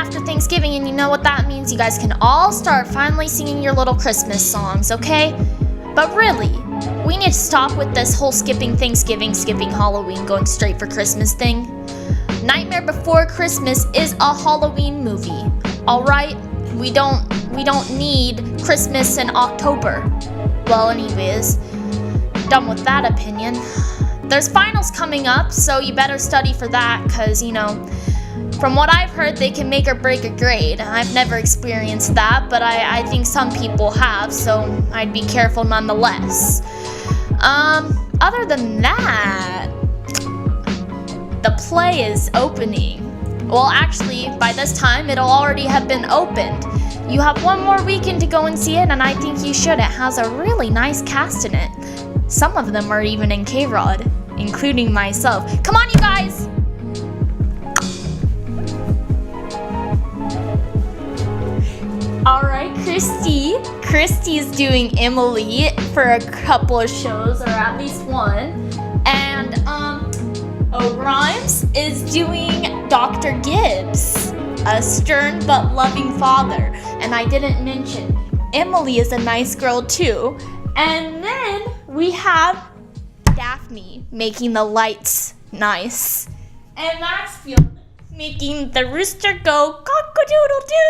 after Thanksgiving, and you know what that means. You guys can all start finally singing your little Christmas songs, okay? But really, we need to stop with this whole skipping Thanksgiving, skipping Halloween, going straight for Christmas thing. Nightmare Before Christmas is a Halloween movie, alright? We don't need Christmas in October. Well, anyways, done with that opinion. There's finals coming up, so you better study for that, cause, from what I've heard, they can make or break a grade. I've never experienced that, but I think some people have, so I'd be careful nonetheless. Other than that, the play is opening. Well, actually, by this time, it'll already have been opened. You have one more weekend to go and see it, and I think you should. It has a really nice cast in it. Some of them are even in Krod, including myself. Come on, you guys! Alright, Christy's doing Emily for a couple of shows, or at least one. And, Rhymes is doing Dr. Gibbs, a stern but loving father. And I didn't mention, Emily is a nice girl too. And then we have Daphne making the lights nice. And Maxfield making the rooster go cock-a-doodle-doo.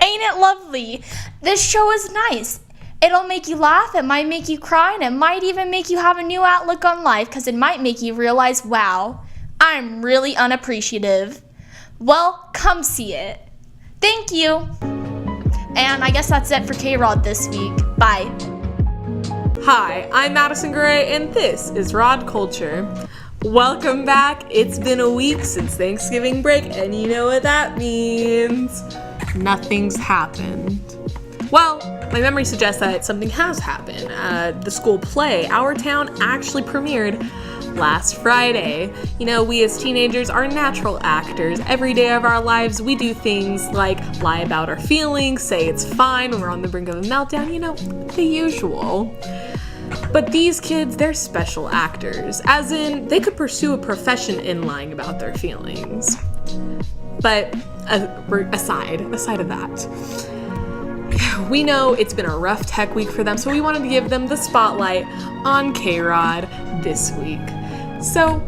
Ain't it lovely? This show is nice. It'll make you laugh, it might make you cry, and it might even make you have a new outlook on life, because it might make you realize, wow, I'm really unappreciative. Well, come see it. Thank you. And I guess that's it for K-Rod this week. Bye. Hi, I'm Madison Gray, and this is Rod Culture. Welcome back. It's been a week since Thanksgiving break, and you know what that means. Nothing's happened. Well, my memory suggests that something has happened. The school play, Our Town, actually premiered last Friday. We as teenagers are natural actors. Every day of our lives, we do things like lie about our feelings, say it's fine when we're on the brink of a meltdown, the usual. But these kids, they're special actors, as in they could pursue a profession in lying about their feelings. But aside of that, we know it's been a rough tech week for them, so we wanted to give them the spotlight on K-Rod this week. So,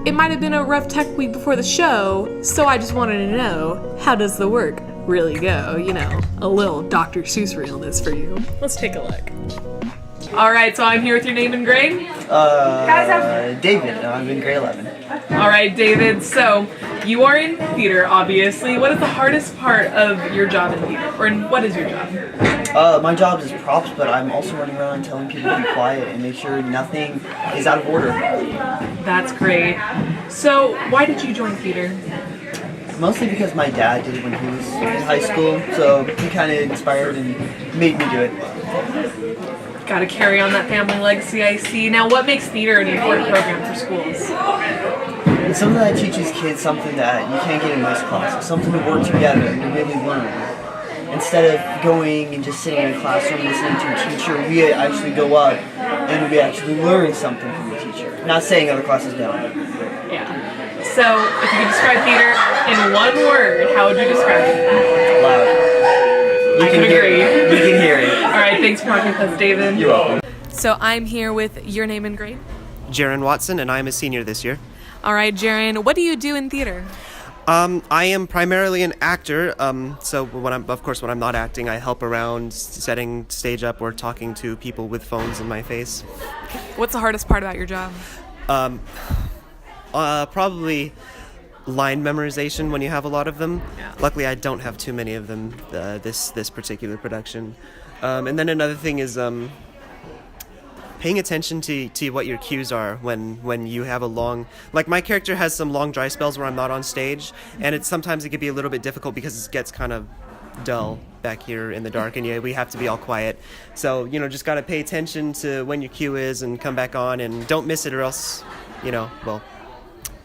it might have been a rough tech week before the show, so I just wanted to know, how does the work really go? A little Dr. Seuss realness for you. Let's take a look. Alright, so I'm here with your name and grade? David, and I'm in grade 11. Alright, David, so you are in theater, obviously. What is the hardest part of your job in theater? Or what is your job? My job is props, but I'm also running around telling people to be quiet and make sure nothing is out of order. That's great. So, why did you join theater? Mostly because my dad did it when he was in high school, so he kind of inspired and made me do it. Got to carry on that family legacy, I see. Now, what makes theater an important program for schools? It's something that teaches kids something that you can't get in most classes, something to work together and to really learn. Instead of going and just sitting in a classroom listening to a teacher, we actually go up and we actually learn something from the teacher. Not saying other classes don't. Yeah. So, if you could describe theater in one word, how would you describe it? Loud. I can agree. You can hear it. Alright, thanks for talking with us, David. You're welcome. So I'm here with your name and grade? Jaron Watson, and I'm a senior this year. Alright, Jaron, what do you do in theater? I am primarily an actor, so when I'm not acting, I help around setting stage up or talking to people with phones in my face. What's the hardest part about your job? Probably line memorization when you have a lot of them. Yeah. Luckily, I don't have too many of them this particular production. And then another thing is paying attention to what your cues are when you have a long... Like, my character has some long dry spells where I'm not on stage, and sometimes it can be a little bit difficult because it gets kind of dull back here in the dark, and we have to be all quiet. So, just got to pay attention to when your cue is and come back on, and don't miss it or else,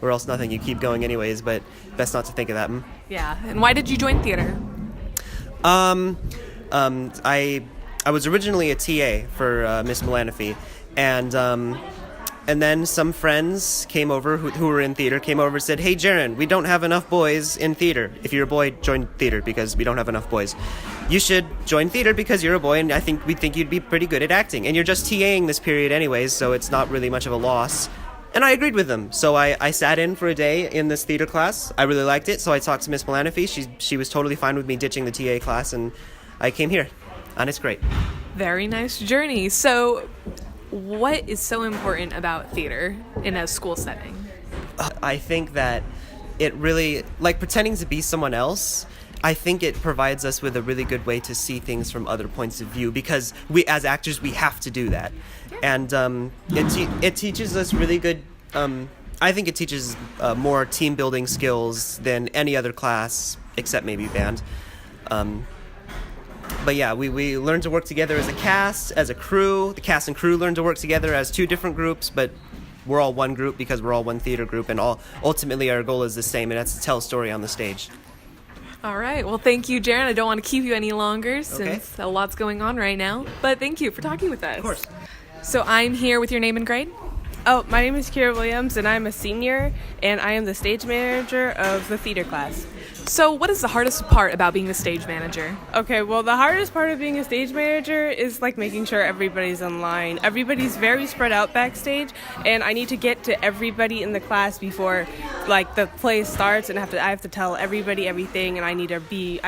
or else nothing. You keep going anyways, but best not to think of that. Yeah, and why did you join theater? I was originally a TA for Miss Melanophy, and And then some friends came over who were in theater, came over and said, "Hey, Jaron, we don't have enough boys in theater. If you're a boy, join theater because we don't have enough boys. You should join theater because you're a boy, and we think you'd be pretty good at acting. And you're just TAing this period anyways, so it's not really much of a loss." And I agreed with them. So I sat in for a day in this theater class. I really liked it, so I talked to Miss Melanofi. She was totally fine with me ditching the TA class, and I came here. And it's great. Very nice journey. So, what is so important about theater in a school setting? I think that it really, like pretending to be someone else, I think it provides us with a really good way to see things from other points of view, because we, as actors, we have to do that. And it teaches us really good, I think it teaches more team building skills than any other class, except maybe band. But yeah, we learn to work together as a cast, as a crew. The cast and crew learn to work together as two different groups, but we're all one group because we're all one theater group, and ultimately our goal is the same, and that's to tell a story on the stage. All right. Well, thank you, Jaron. I don't want to keep you any longer since a lot's going on right now. But thank you for talking with us. Of course. So I'm here with your name and grade. Oh, my name is Kira Williams, and I'm a senior, and I am the stage manager of the theater class. So what is the hardest part about being the stage manager? Okay, well, the hardest part of being a stage manager is like making sure everybody's in line. Everybody's very spread out backstage, and I need to get to everybody in the class before like the play starts, and I have to tell everybody everything, and I need to be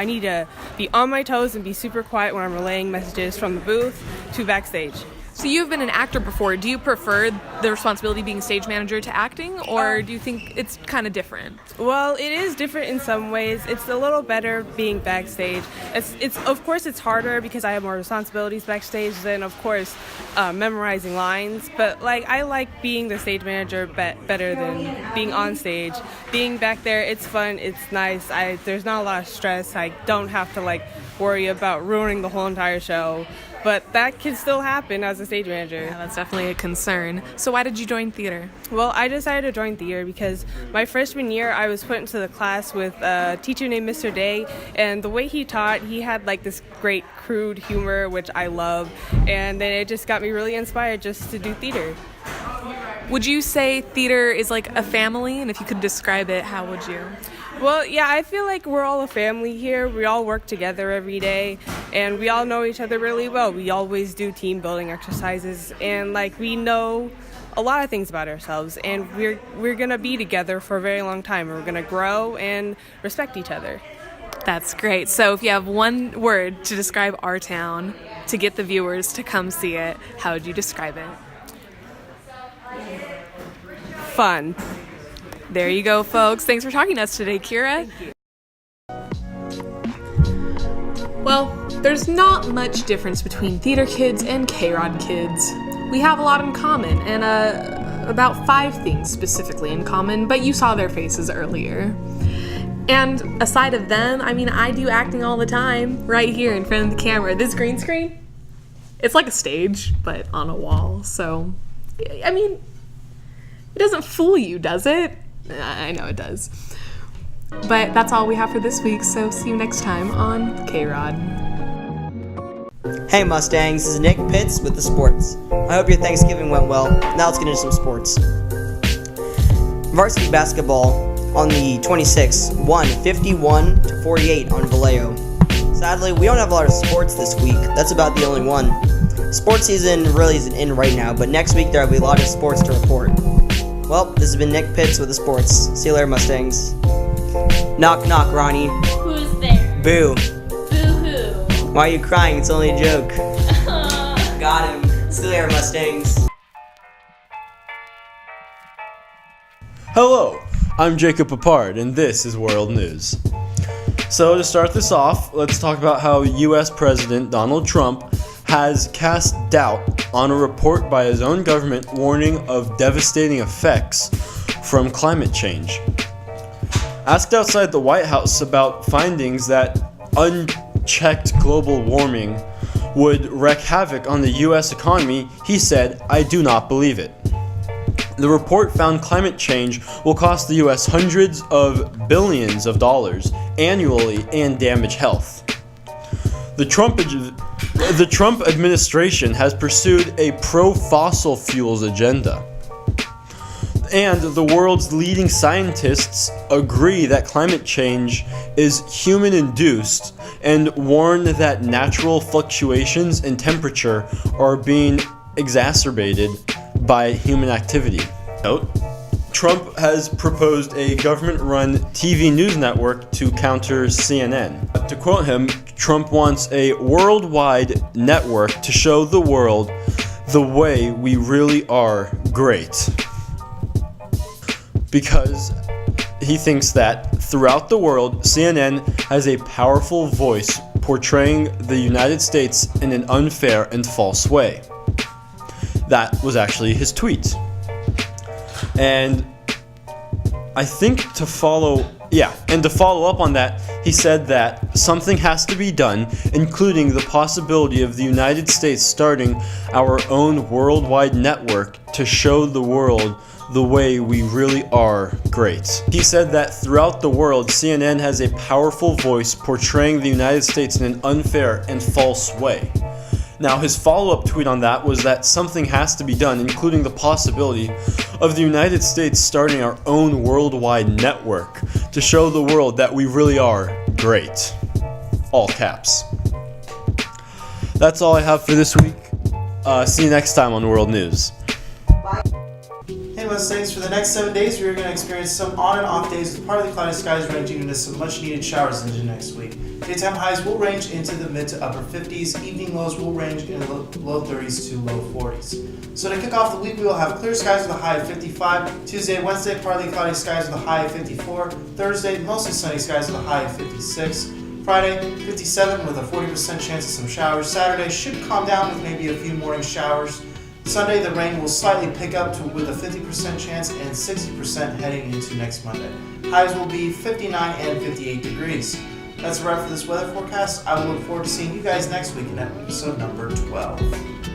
on my toes and be super quiet when I'm relaying messages from the booth to backstage. So you've been an actor before. Do you prefer the responsibility of being stage manager to acting, or do you think it's kind of different? Well, it is different in some ways. It's a little better being backstage. It's of course it's harder because I have more responsibilities backstage than of course memorizing lines. But like I like being the stage manager better than being on stage. Being back there, it's fun. It's nice. There's not a lot of stress. I don't have to like worry about ruining the whole entire show. But that can still happen as a stage manager. Yeah, that's definitely a concern. So why did you join theater? Well, I decided to join theater because my freshman year I was put into the class with a teacher named Mr. Day, and the way he taught, he had like this great crude humor, which I love, and then it just got me really inspired just to do theater. Would you say theater is like a family? And if you could describe it, how would you? Well, yeah, I feel like we're all a family here. We all work together every day, and we all know each other really well. We always do team building exercises, and like we know a lot of things about ourselves, and we're gonna be together for a very long time. We're gonna grow and respect each other. That's great. So if you have one word to describe our town to get the viewers to come see it, how would you describe it? Fun. There you go, folks. Thanks for talking to us today, Kira. Well, there's not much difference between theater kids and Krod kids. We have a lot in common, and about 5 things specifically in common, but you saw their faces earlier. And aside of them, I mean, I do acting all the time, right here in front of the camera. This green screen, it's like a stage, but on a wall. So, I mean, it doesn't fool you, does it? I know it does. But that's all we have for this week, so see you next time on Krod. Hey Mustangs, this is Nick Pitts with the sports. I hope your Thanksgiving went well. Now let's get into some sports. Varsity basketball on the 26th won 51-48 on Vallejo. Sadly, we don't have a lot of sports this week. That's about the only one. Sports season really isn't in right now, but next week there will be a lot of sports to report. Well, this has been Nick Pitts with the sports. See you later, Mustangs. Knock, knock, Ronnie. Who's there? Boo. Boo-hoo. Why are you crying? It's only a joke. Got him. See you later, Mustangs. Hello, I'm Jacob Papard, and this is World News. So to start this off, let's talk about how U.S. President Donald Trump has cast doubt on a report by his own government warning of devastating effects from climate change. Asked outside the White House about findings that unchecked global warming would wreak havoc on the U.S. economy, he said, "I do not believe it." The report found climate change will cost the U.S. hundreds of billions of dollars annually and damage health. The Trump administration has pursued a pro-fossil fuels agenda. And the world's leading scientists agree that climate change is human-induced and warn that natural fluctuations in temperature are being exacerbated by human activity. Note, Trump has proposed a government-run TV news network to counter CNN. To quote him, Trump wants a worldwide network to show the world the way we really are great. Because he thinks that throughout the world, CNN has a powerful voice portraying the United States in an unfair and false way. That was actually his tweet. And I think to follow up on that, he said that something has to be done, including the possibility of the United States starting our own worldwide network to show the world the way we really are great. He said that throughout the world, CNN has a powerful voice portraying the United States in an unfair and false way. Now, his follow-up tweet on that was that something has to be done, including the possibility of the United States starting our own worldwide network to show the world that we really are great. All caps. That's all I have for this week. See you next time on World News. Hey Mustangs, for the next 7 days we are going to experience some on and off days with partly cloudy skies ranging into some much needed showers into next week. Daytime highs will range into the mid to upper 50s, evening lows will range in the low 30s to low 40s. So to kick off the week, we will have clear skies with a high of 55, Tuesday, Wednesday, partly cloudy skies with a high of 54, Thursday, mostly sunny skies with a high of 56, Friday, 57 with a 40% chance of some showers, Saturday should calm down with maybe a few morning showers, Sunday, the rain will slightly pick up with a 50% chance and 60% heading into next Monday. Highs will be 59 and 58 degrees. That's a wrap for this weather forecast. I will look forward to seeing you guys next week in episode number 12.